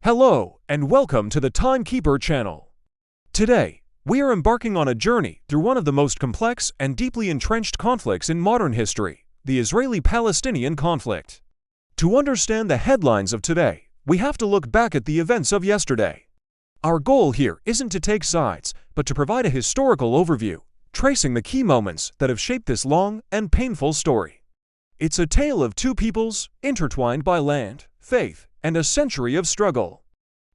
Hello, and welcome to the TimeKeeper channel. Today, we are embarking on a journey through one of the most complex and deeply entrenched conflicts in modern history, the Israeli-Palestinian conflict. To understand the headlines of today, we have to look back at the events of yesterday. Our goal here isn't to take sides, but to provide a historical overview, tracing the key moments that have shaped this long and painful story. It's a tale of two peoples intertwined by land, faith, and a century of struggle.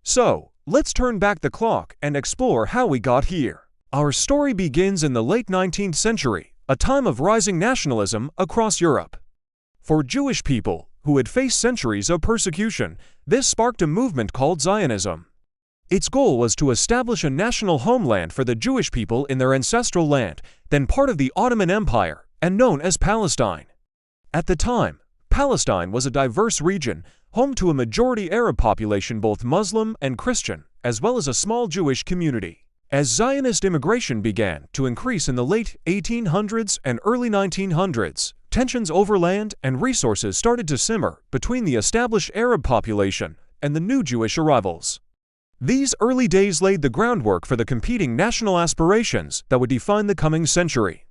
So, let's turn back the clock and explore how we got here. Our story begins in the late 19th century, a time of rising nationalism across Europe. For Jewish people, who had faced centuries of persecution, this sparked a movement called Zionism. Its goal was to establish a national homeland for the Jewish people in their ancestral land, then part of the Ottoman Empire, and known as Palestine. At the time, Palestine was a diverse region, home to a majority Arab population, both Muslim and Christian, as well as a small Jewish community. As Zionist immigration began to increase in the late 1800s and early 1900s, tensions over land and resources started to simmer between the established Arab population and the new Jewish arrivals. These early days laid the groundwork for the competing national aspirations that would define the coming century.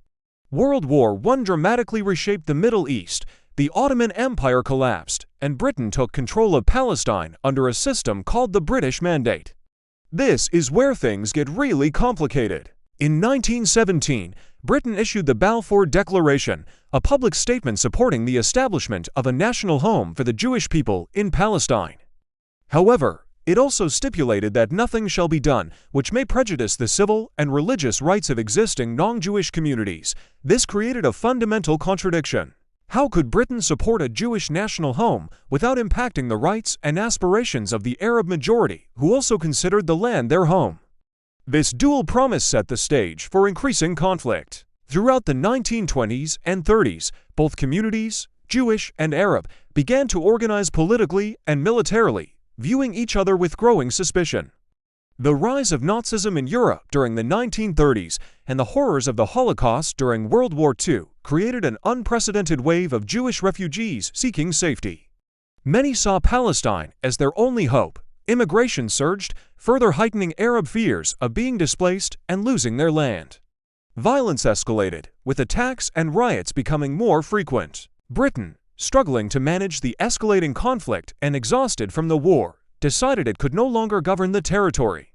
World War I dramatically reshaped the Middle East. The Ottoman Empire collapsed, and Britain took control of Palestine under a system called the British Mandate. This is where things get really complicated. In 1917, Britain issued the Balfour Declaration, a public statement supporting the establishment of a national home for the Jewish people in Palestine. However, it also stipulated that nothing shall be done which may prejudice the civil and religious rights of existing non-Jewish communities. This created a fundamental contradiction. How could Britain support a Jewish national home without impacting the rights and aspirations of the Arab majority, who also considered the land their home? This dual promise set the stage for increasing conflict. Throughout the 1920s and 30s, both communities, Jewish and Arab, began to organize politically and militarily, viewing each other with growing suspicion. The rise of Nazism in Europe during the 1930s and the horrors of the Holocaust during World War II created an unprecedented wave of Jewish refugees seeking safety. Many saw Palestine as their only hope. Immigration surged, further heightening Arab fears of being displaced and losing their land. Violence escalated, with attacks and riots becoming more frequent. Britain, struggling to manage the escalating conflict and exhausted from the war, decided it could no longer govern the territory.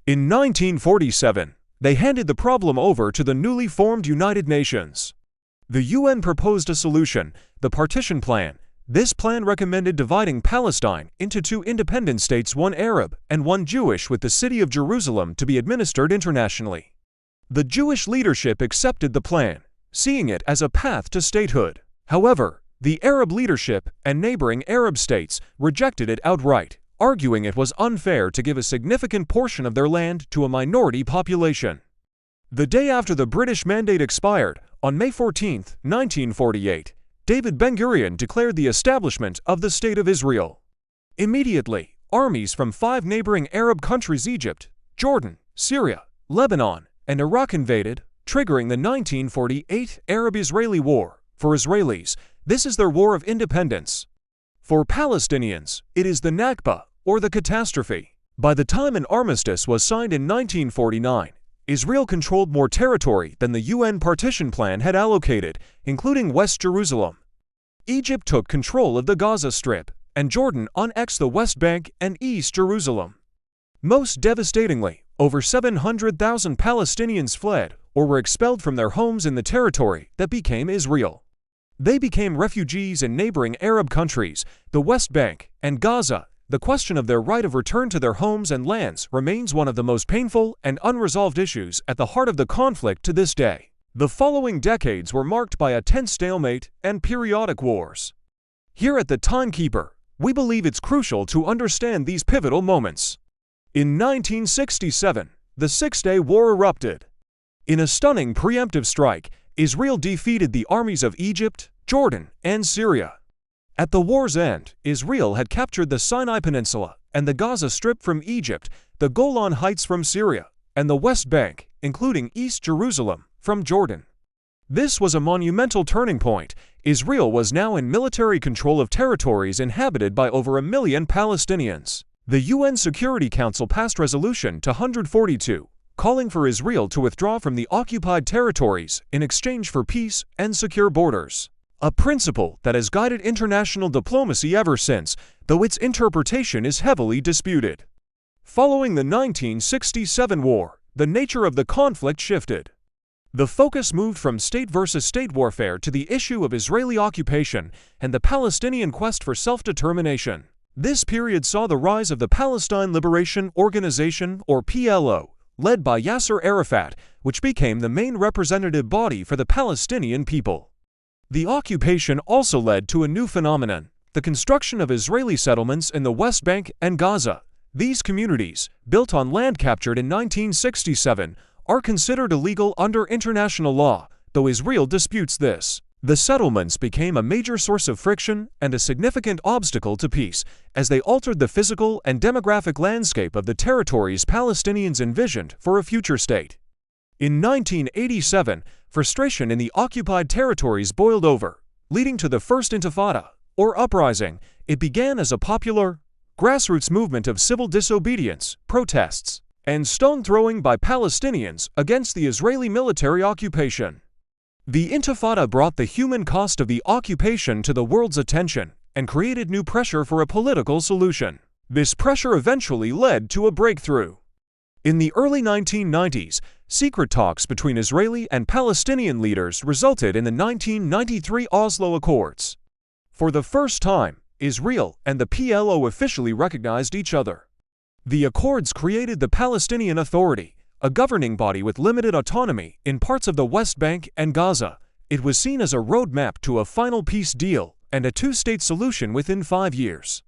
In 1947, they handed the problem over to the newly formed United Nations. The UN proposed a solution, the Partition Plan. This plan recommended dividing Palestine into two independent states, one Arab and one Jewish, with the city of Jerusalem to be administered internationally. The Jewish leadership accepted the plan, seeing it as a path to statehood. However, the Arab leadership and neighboring Arab states rejected it outright, arguing it was unfair to give a significant portion of their land to a minority population. The day after the British Mandate expired, on May 14, 1948, David Ben-Gurion declared the establishment of the State of Israel. Immediately, armies from 5 neighboring Arab countries, Egypt, Jordan, Syria, Lebanon, and Iraq, invaded, triggering the 1948 Arab-Israeli War. For Israelis, this is their war of independence. For Palestinians, it is the Nakba, or the catastrophe. By the time an armistice was signed in 1949, Israel controlled more territory than the UN partition plan had allocated, including West Jerusalem. Egypt took control of the Gaza Strip, and Jordan annexed the West Bank and East Jerusalem. Most devastatingly, over 700,000 Palestinians fled or were expelled from their homes in the territory that became Israel. They became refugees in neighboring Arab countries, the West Bank, and Gaza. The question of their right of return to their homes and lands remains one of the most painful and unresolved issues at the heart of the conflict to this day. The following decades were marked by a tense stalemate and periodic wars. Here at the TimeKeeper, we believe it's crucial to understand these pivotal moments. In 1967, the Six-Day War erupted. In a stunning preemptive strike, Israel defeated the armies of Egypt, Jordan, and Syria. At the war's end, Israel had captured the Sinai Peninsula and the Gaza Strip from Egypt, the Golan Heights from Syria, and the West Bank, including East Jerusalem, from Jordan. This was a monumental turning point. Israel was now in military control of territories inhabited by over 1 million Palestinians. The UN Security Council passed Resolution 242, calling for Israel to withdraw from the occupied territories in exchange for peace and secure borders. A principle that has guided international diplomacy ever since, though its interpretation is heavily disputed. Following the 1967 war, the nature of the conflict shifted. The focus moved from state versus state warfare to the issue of Israeli occupation and the Palestinian quest for self-determination. This period saw the rise of the Palestine Liberation Organization, or PLO, led by Yasser Arafat, which became the main representative body for the Palestinian people. The occupation also led to a new phenomenon, the construction of Israeli settlements in the West Bank and Gaza. These communities, built on land captured in 1967, are considered illegal under international law, though Israel disputes this. The settlements became a major source of friction and a significant obstacle to peace, as they altered the physical and demographic landscape of the territories Palestinians envisioned for a future state. In 1987, frustration in the occupied territories boiled over, leading to the First Intifada, or uprising. It began as a popular, grassroots movement of civil disobedience, protests, and stone-throwing by Palestinians against the Israeli military occupation. The Intifada brought the human cost of the occupation to the world's attention and created new pressure for a political solution. This pressure eventually led to a breakthrough. In the early 1990s, secret talks between Israeli and Palestinian leaders resulted in the 1993 Oslo Accords. For the first time, Israel and the PLO officially recognized each other. The accords created the Palestinian Authority, a governing body with limited autonomy in parts of the West Bank and Gaza. It was seen as a roadmap to a final peace deal and a two-state solution within 5 years.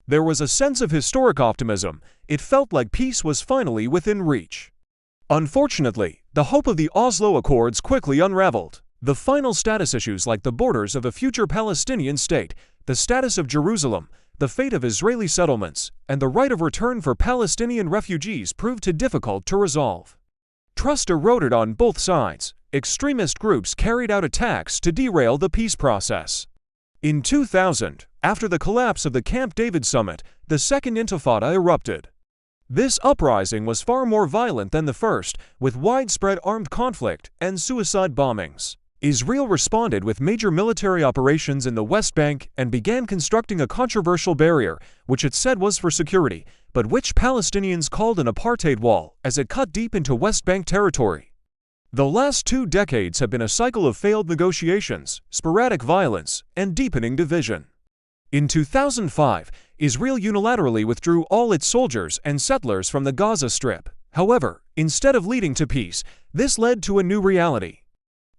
There was a sense of historic optimism. It felt like peace was finally within reach. Unfortunately, the hope of the Oslo Accords quickly unraveled. The final status issues like the borders of a future Palestinian state, the status of Jerusalem, the fate of Israeli settlements, and the right of return for Palestinian refugees proved too difficult to resolve. Trust eroded on both sides. Extremist groups carried out attacks to derail the peace process. In 2000, after the collapse of the Camp David summit, the Second Intifada erupted. This uprising was far more violent than the first, with widespread armed conflict and suicide bombings. Israel responded with major military operations in the West Bank and began constructing a controversial barrier, which it said was for security, but which Palestinians called an apartheid wall, as it cut deep into West Bank territory. The last 2 decades have been a cycle of failed negotiations, sporadic violence, and deepening division. In 2005, Israel unilaterally withdrew all its soldiers and settlers from the Gaza Strip. However, instead of leading to peace, this led to a new reality.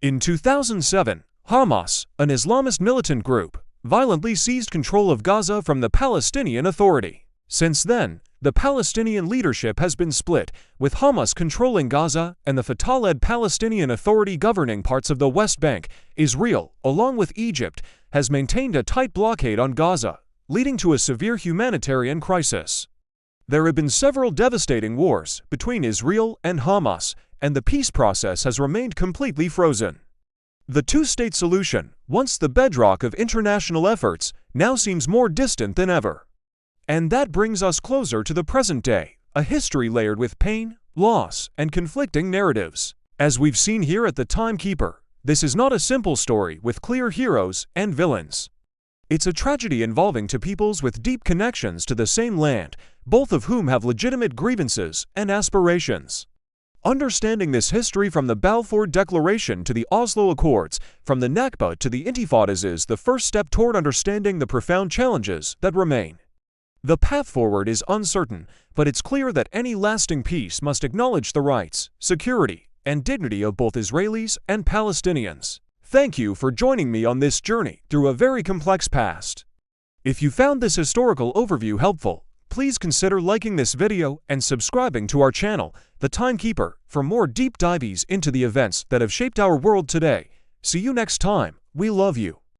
In 2007, Hamas, an Islamist militant group, violently seized control of Gaza from the Palestinian Authority. Since then, the Palestinian leadership has been split, with Hamas controlling Gaza and the Fatah-led Palestinian Authority governing parts of the West Bank. Israel, along with Egypt, has maintained a tight blockade on Gaza, leading to a severe humanitarian crisis. There have been several devastating wars between Israel and Hamas, and the peace process has remained completely frozen. The two-state solution, once the bedrock of international efforts, now seems more distant than ever. And that brings us closer to the present day, a history layered with pain, loss, and conflicting narratives. As we've seen here at the TimeKeeper, this is not a simple story with clear heroes and villains. It's a tragedy involving two peoples with deep connections to the same land, both of whom have legitimate grievances and aspirations. Understanding this history from the Balfour Declaration to the Oslo Accords, from the Nakba to the Intifadas is the first step toward understanding the profound challenges that remain. The path forward is uncertain, but it's clear that any lasting peace must acknowledge the rights, security, and dignity of both Israelis and Palestinians. Thank you for joining me on this journey through a very complex past. If you found this historical overview helpful, please consider liking this video and subscribing to our channel, The TimeKeeper, for more deep dives into the events that have shaped our world today. See you next time. We love you.